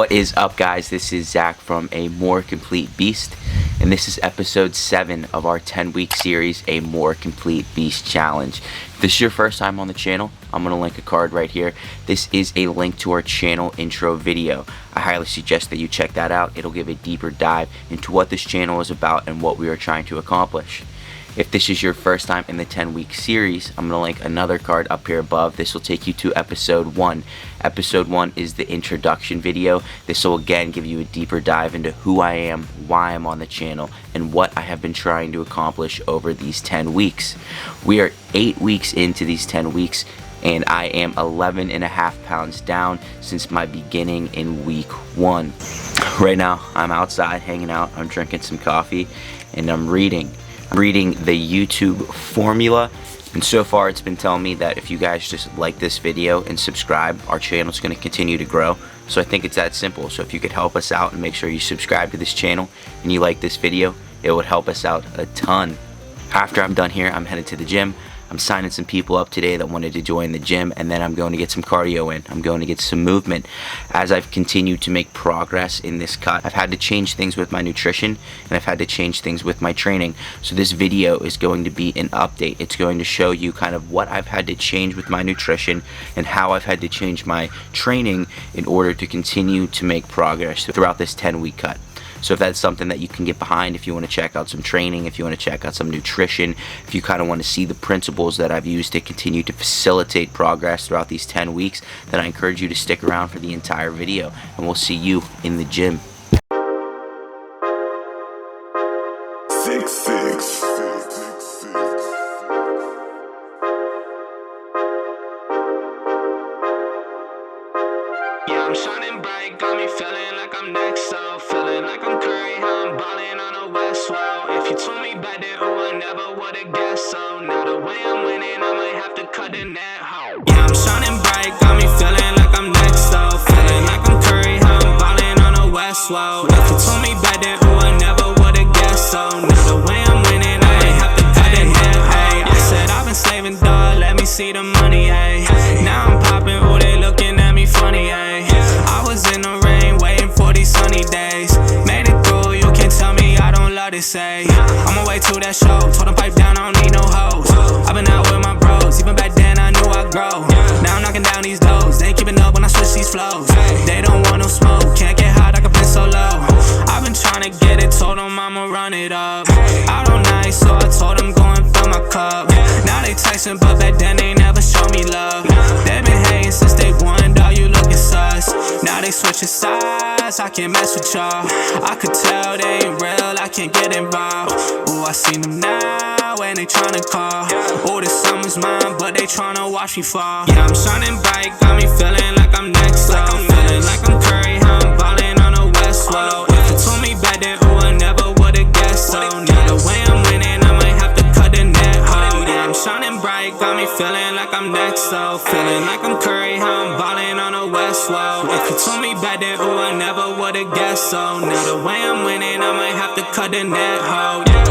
What is up, guys? This is Zach from A More Complete Beast, and this is episode 7 of our 10-week series, A More Complete Beast Challenge. If this is your first time on the channel, I'm going to link a card right here. This is a link to our channel intro video. I highly suggest that you check that out. It'll give a deeper dive into what this channel is about and what we are trying to accomplish. If this is your first time in the 10-week series, I'm going to link another card up here above. This will take you to episode 1. Episode 1 is the introduction video. This will again give you a deeper dive into who I am, why I'm on the channel, and what I have been trying to accomplish over these 10 weeks. We are 8 weeks into these 10 weeks, and I am 11.5 pounds down since my beginning in week 1. Right now, I'm outside hanging out. I'm drinking some coffee, and I'm reading the YouTube formula, and so far it's been telling me that if you guys just like this video and subscribe, our channel is going to continue to grow. So I think it's that simple. So if you could help us out and make sure you subscribe to this channel and you like this video, it would help us out a ton. After I'm done here, I'm headed to the gym. I'm signing some people up today that wanted to join the gym, and then I'm going to get some cardio in. I'm going to get some movement. As I've continued to make progress in this cut, I've had to change things with my nutrition, and I've had to change things with my training. So this video is going to be an update. It's going to show you kind of what I've had to change with my nutrition and how I've had to change my training in order to continue to make progress throughout this 10-week cut. So if that's something that you can get behind, if you want to check out some training, if you want to check out some nutrition, if you kind of want to see the principles that I've used to continue to facilitate progress throughout these 10 weeks, then I encourage you to stick around for the entire video, and we'll see you in the gym. 6'6". Yeah, I'm shining bright, got me feeling like I'm next, so feeling like I'm Curry, how I'm balling on the West Wall. If you told me back then, oh, I never would've guessed, so now the way I'm winning, I might have to cut the net home. Yeah, I'm shining bright, got me feeling like I'm next, so feeling like I'm Curry, how I'm balling on the West Wall. If you told me back then, oh, I never would've guessed, so now the way I'm winning, I might have to cut the net, hey. I said I've been saving, dog, let me see the money, hey. Now I'm popping, oh, they looking at me funny, hey. I was in the rain waiting for these sunny days. Made it through, you can't tell me I don't love to say. On my way to that show, told them pipe down, I don't need no hoes. I've been out with my bros, even back then I knew I'd grow. Now I'm knocking down these doors, they ain't keeping up when I switch these flows. They don't want no smoke, can't get hot, I can play so low. I've been trying to get it, told them I'ma run it up. Out all night, so I told them go and fill my cup. Now they texting, but back then they never showed me love. They been hating since day one, dog, you looking sus. Now they switching sides, I can't mess with y'all. I could tell they ain't real, I can't get involved. Ooh, I seen them now, and they tryna call. Ooh, this summer's mine, but they tryna watch me fall. Yeah, I'm shining bright, got me feeling like I'm next, so feeling like I'm Curry, how I'm balling on the West Wall. If you told me back then, ooh, I never would've guessed, so now the way I'm winning, I might have to cut the net, oh. Yeah, I'm shining bright, got me feeling like I'm next, so feeling like I'm Curry, how I'm balling on the West Wall. If you told me back then, ooh, I never would've guessed, so now the way I'm winning, I might have to cut the net, oh, yeah.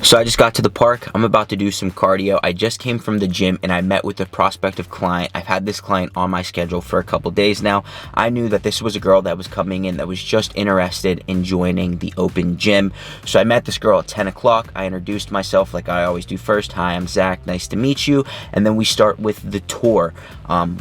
So I just got to the park. I'm about to do some cardio. I just came from the gym and I met with a prospective client. I've had this client on my schedule for a couple days now. I knew that this was a girl that was coming in that was just interested in joining the open gym. So I met this girl at 10 o'clock. I introduced myself like I always do first. Hi, I'm Zach. Nice to meet you. And then we start with the tour.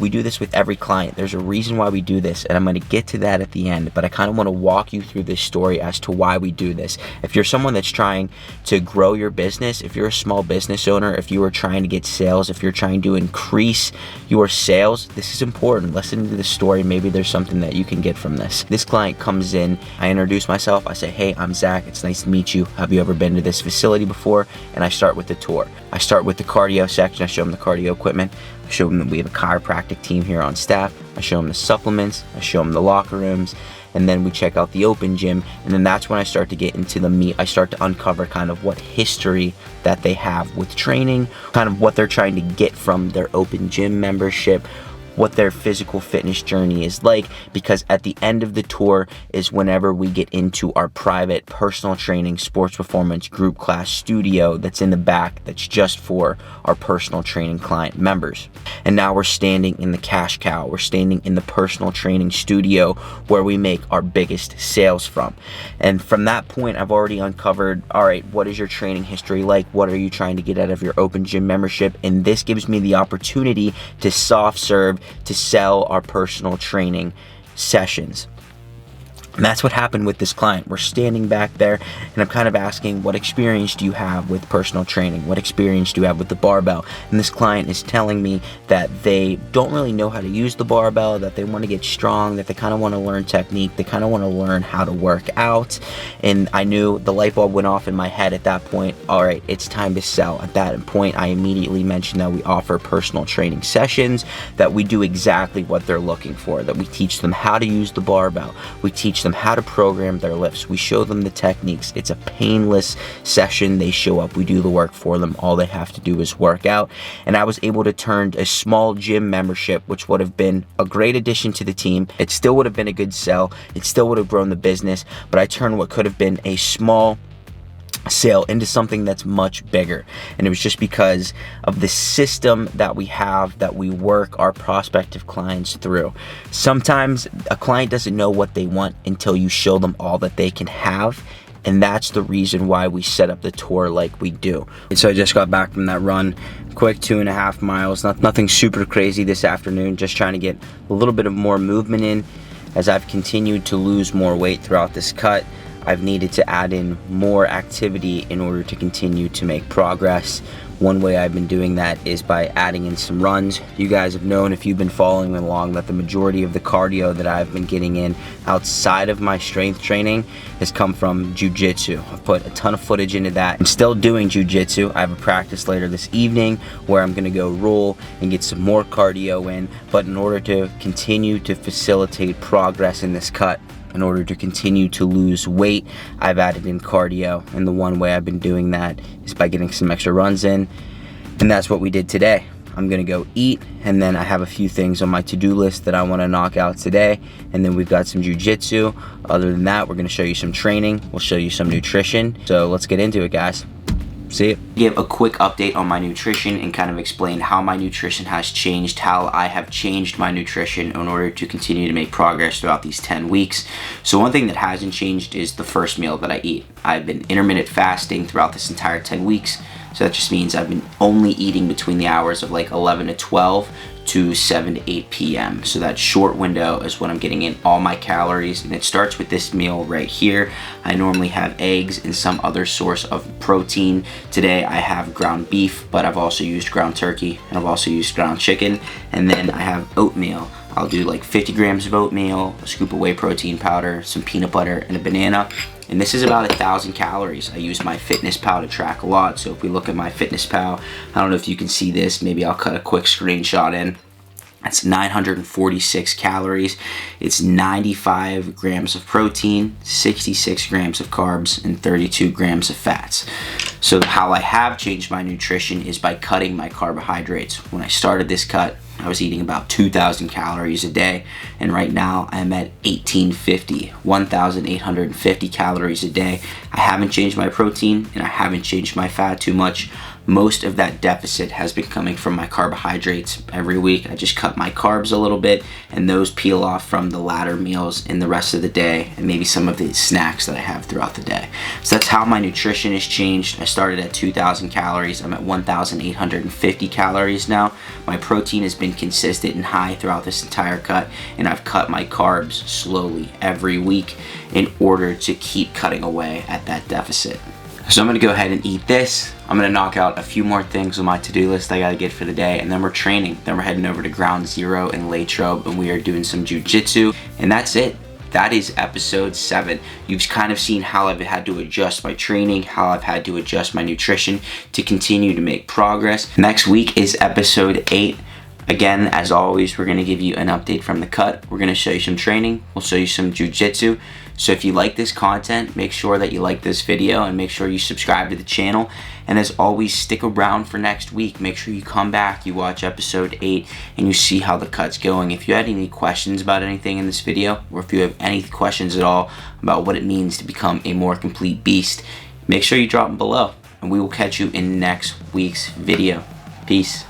We do this with every client. There's a reason why we do this, and I'm going to get to that at the end, but I kind of want to walk you through this story as to why we do this. If you're someone that's trying to grow your business, if you're a small business owner, if you are trying to get sales, if you're trying to increase your sales, this is important. Listen to the story. Maybe there's something that you can get from this. This client comes in, I introduce myself, I say, hey, I'm Zach, it's nice to meet you. Have you ever been to this facility before? And I start with the tour. I start with the cardio section. I show them the cardio equipment. I show them that we have a chiropractic team here on staff. I show them the supplements. I show them the locker rooms. And then we check out the open gym, and then that's when I start to get into the meat. I start to uncover kind of what history that they have with training, kind of what they're trying to get from their open gym membership, what their physical fitness journey is like, because at the end of the tour is whenever we get into our private personal training sports performance group class studio that's in the back, that's just for our personal training client members. And now we're standing in the cash cow. We're standing in the personal training studio where we make our biggest sales from. And from that point, I've already uncovered, all right, what is your training history like? What are you trying to get out of your open gym membership? And this gives me the opportunity to soft serve, to sell our personal training sessions. And that's what happened with this client. We're standing back there and I'm kind of asking, what experience do you have with personal training? What experience do you have with the barbell? And this client is telling me that they don't really know how to use the barbell, that they want to get strong, that they kind of want to learn technique, they kind of want to learn how to work out. And I knew the light bulb went off in my head at that point. All right, it's time to sell. At that point, I immediately mentioned that we offer personal training sessions, that we do exactly what they're looking for, that we teach them how to use the barbell, we teach them how to program their lifts, we show them the techniques. It's a painless session. They show up, we do the work for them. All they have to do is work out. And I was able to turn a small gym membership, which would have been a great addition to the team, it still would have been a good sell, it still would have grown the business, but I turned what could have been a small sale into something that's much bigger. And it was just because of the system that we have, that we work our prospective clients through. Sometimes a client doesn't know what they want until you show them all that they can have. And that's the reason why we set up the tour like we do. And so I just got back from that run, quick 2.5 miles, nothing super crazy this afternoon, just trying to get a little bit of more movement in. As I've continued to lose more weight throughout this cut, I've needed to add in more activity in order to continue to make progress. One way I've been doing that is by adding in some runs. You guys have known, if you've been following along, that the majority of the cardio that I've been getting in outside of my strength training has come from jiu-jitsu. I've put a ton of footage into that. I'm still doing jiu-jitsu. I have a practice later this evening where I'm gonna go roll and get some more cardio in. But in order to continue to facilitate progress in this cut, in order to continue to lose weight, I've added in cardio, and the one way I've been doing that is by getting some extra runs in, and that's what we did today. I'm gonna go eat, and then I have a few things on my to-do list that I wanna knock out today, and then we've got some jiu-jitsu. Other than that, we're gonna show you some training, we'll show you some nutrition, so let's get into it, guys. See you. Give a quick update on my nutrition and kind of explain how my nutrition has changed, how I have changed my nutrition in order to continue to make progress throughout these 10 weeks. So one thing that hasn't changed is the first meal that I eat. I've been intermittent fasting throughout this entire 10 weeks. So that just means I've been only eating between the hours of like 11 to 12 to 7 to 8 p.m. So that short window is when I'm getting in all my calories, and it starts with this meal right here. I normally have eggs and some other source of protein. Today I have ground beef, but I've also used ground turkey, and I've also used ground chicken, and then I have oatmeal. I'll do like 50 grams of oatmeal, a scoop of whey protein powder, some peanut butter, and a banana. And this is about 1,000 calories. I use my FitnessPal to track a lot. So if we look at my FitnessPal, I don't know if you can see this, maybe I'll cut a quick screenshot in. That's 946 calories. It's 95 grams of protein, 66 grams of carbs, and 32 grams of fats. So how I have changed my nutrition is by cutting my carbohydrates. When I started this cut, I was eating about 2,000 calories a day, and right now I'm at 1,850 calories a day. I haven't changed my protein and I haven't changed my fat too much. Most of that deficit has been coming from my carbohydrates. Every week I just cut my carbs a little bit, and those peel off from the latter meals in the rest of the day, and maybe some of the snacks that I have throughout the day. So that's how my nutrition has changed. I started at 2,000 calories. I'm at 1,850 calories now. My protein has been consistent and high throughout this entire cut, and I've cut my carbs slowly every week in order to keep cutting away at that deficit. So I'm gonna go ahead and eat this. I'm gonna knock out a few more things on my to-do list I gotta get for the day, and then we're training. Then we're heading over to Ground Zero in Latrobe, and we are doing some jiu-jitsu, and that's it. That is episode 7. You've kind of seen how I've had to adjust my training, how I've had to adjust my nutrition to continue to make progress. Next week is episode 8. Again, as always, we're gonna give you an update from the cut. We're gonna show you some training. We'll show you some jiu-jitsu. So if you like this content, make sure that you like this video and make sure you subscribe to the channel. And as always, stick around for next week. Make sure you come back, you watch episode 8, and you see how the cut's going. If you had any questions about anything in this video, or if you have any questions at all about what it means to become a more complete beast, make sure you drop them below, and we will catch you in next week's video. Peace.